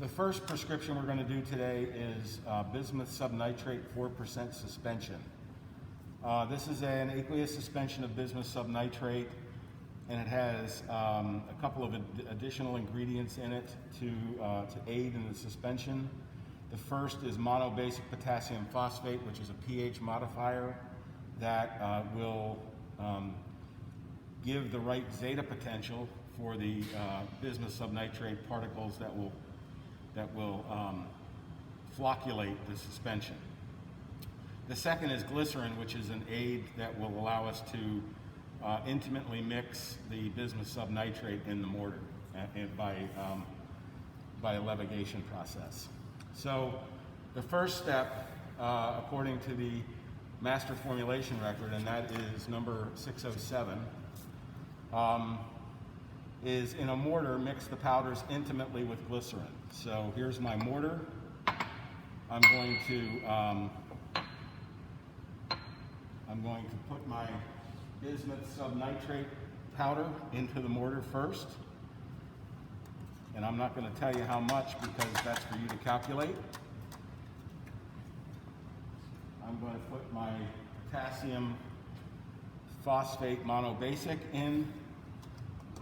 The first prescription we're going to do today is Bismuth Subnitrate 4% suspension. This is an aqueous suspension of bismuth subnitrate, and it has a couple of additional ingredients in it to aid in the suspension. The first is monobasic potassium phosphate, which is a pH modifier that will give the right zeta potential for the bismuth subnitrate particles that will flocculate the suspension. The second is glycerin, which is an aid that will allow us to intimately mix the bismuth subnitrate in the mortar by a levigation process. So the first step, according to the master formulation record, and that is number 607, is in a mortar, mix the powders intimately with glycerin. So here's my mortar. I'm going to put my bismuth subnitrate powder into the mortar first. And I'm not going to tell you how much because that's for you to calculate. I'm going to put my potassium phosphate monobasic in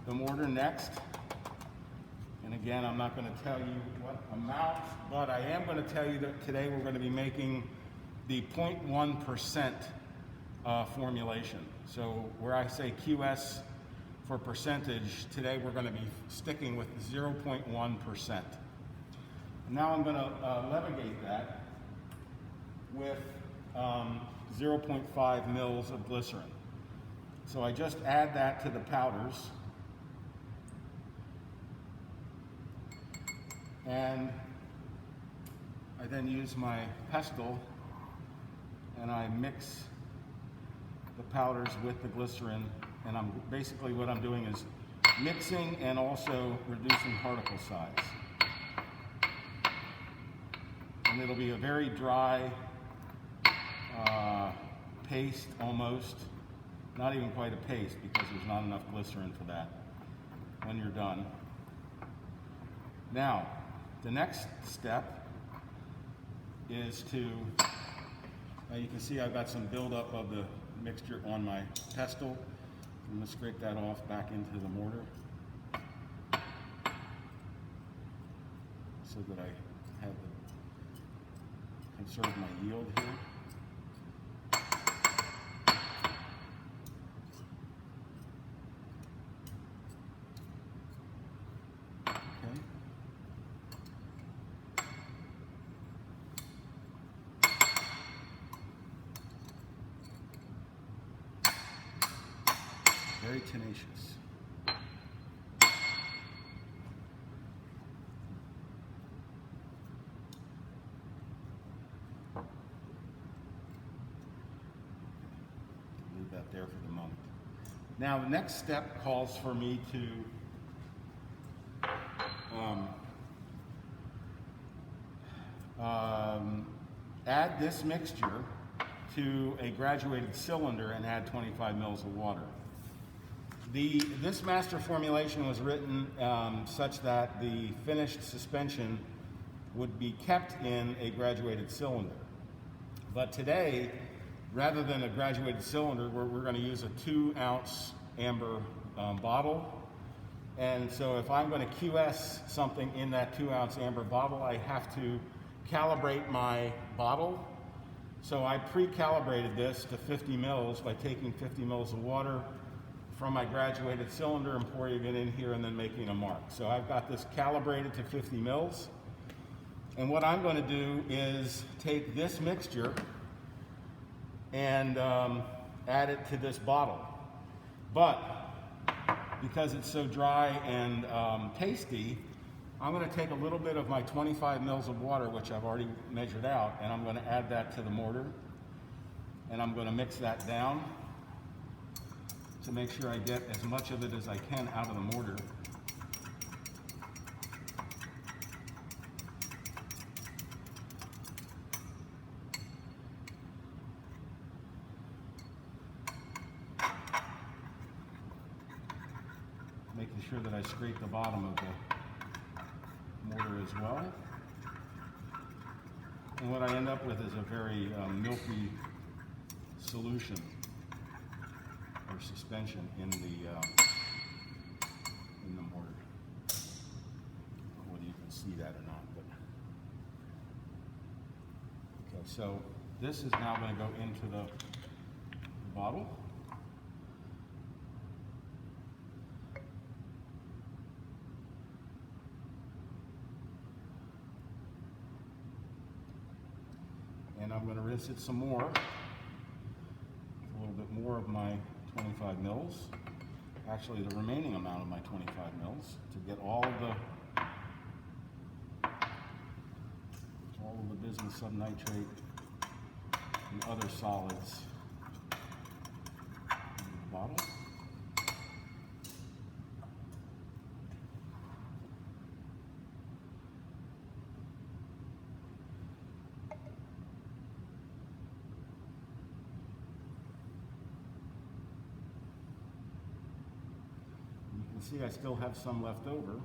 the mortar next. And again, I'm not going to tell you what amount, but I am going to tell you that today we're going to be making the 0.1% formulation. So where I say QS for percentage, today we're going to be sticking with 0.1%. Now I'm going to levigate that with 0.5 mils of glycerin. So I just add that to the powders, and I then use my pestle and I mix the powders with the glycerin, and basically what I'm doing is mixing and also reducing particle size. And it'll be a very dry paste almost, not even quite a paste because there's not enough glycerin for that when you're done. Now, the next step is now you can see I've got some buildup of the mixture on my pestle. I'm going to scrape that off back into the mortar so that I have conserve my yield here. Very tenacious. Leave that there for the moment. Now the next step calls for me to add this mixture to a graduated cylinder and add 25 mils of water. This master formulation was written such that the finished suspension would be kept in a graduated cylinder. But today, rather than a graduated cylinder, we're going to use a 2-ounce amber bottle. And so if I'm going to QS something in that 2-ounce amber bottle, I have to calibrate my bottle. So I pre-calibrated this to 50 mils by taking 50 mils of water from my graduated cylinder and pouring it in here and then making a mark. So I've got this calibrated to 50 mils. And what I'm going to do is take this mixture and add it to this bottle. But because it's so dry and tasty, I'm going to take a little bit of my 25 mils of water, which I've already measured out, and I'm going to add that to the mortar. And I'm going to mix that down to make sure I get as much of it as I can out of the mortar. Making sure that I scrape the bottom of the mortar as well. And what I end up with is a very milky solution or suspension in the mortar. I don't know whether you can see that or not, but okay. So this is now going to go into the bottle. And I'm going to rinse it some more, a little bit more of my 25 mils, actually the remaining amount of my 25 mils, to get all of the bismuth subnitrate and other solids in the bottle. See, I still have some left over,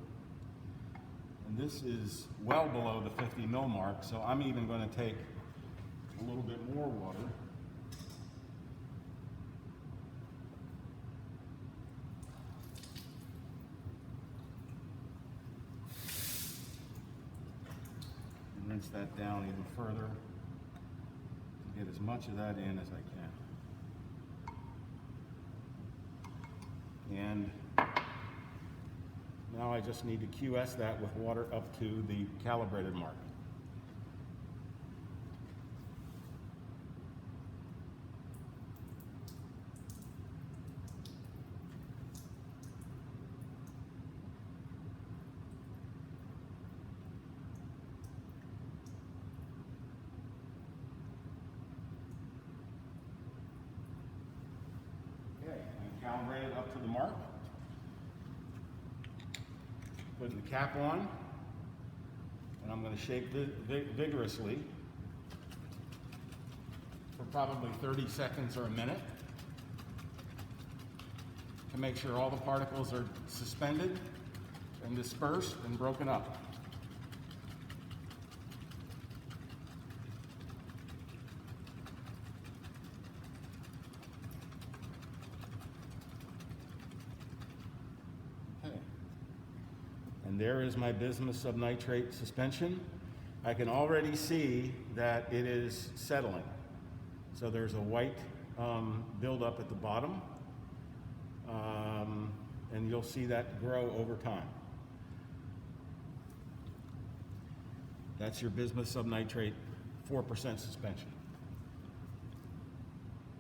and this is well below the 50 mil mark, so I'm even going to take a little bit more water. And rinse that down even further to get as much of that in as I can. And now I just need to QS that with water up to the calibrated mark. Okay, and calibrate it up to the mark. Putting the cap on, and I'm going to shake vigorously for probably 30 seconds or a minute to make sure all the particles are suspended and dispersed and broken up. And there is my bismuth subnitrate suspension. I can already see that it is settling. So there's a white buildup at the bottom, and you'll see that grow over time. That's your bismuth subnitrate 4% suspension.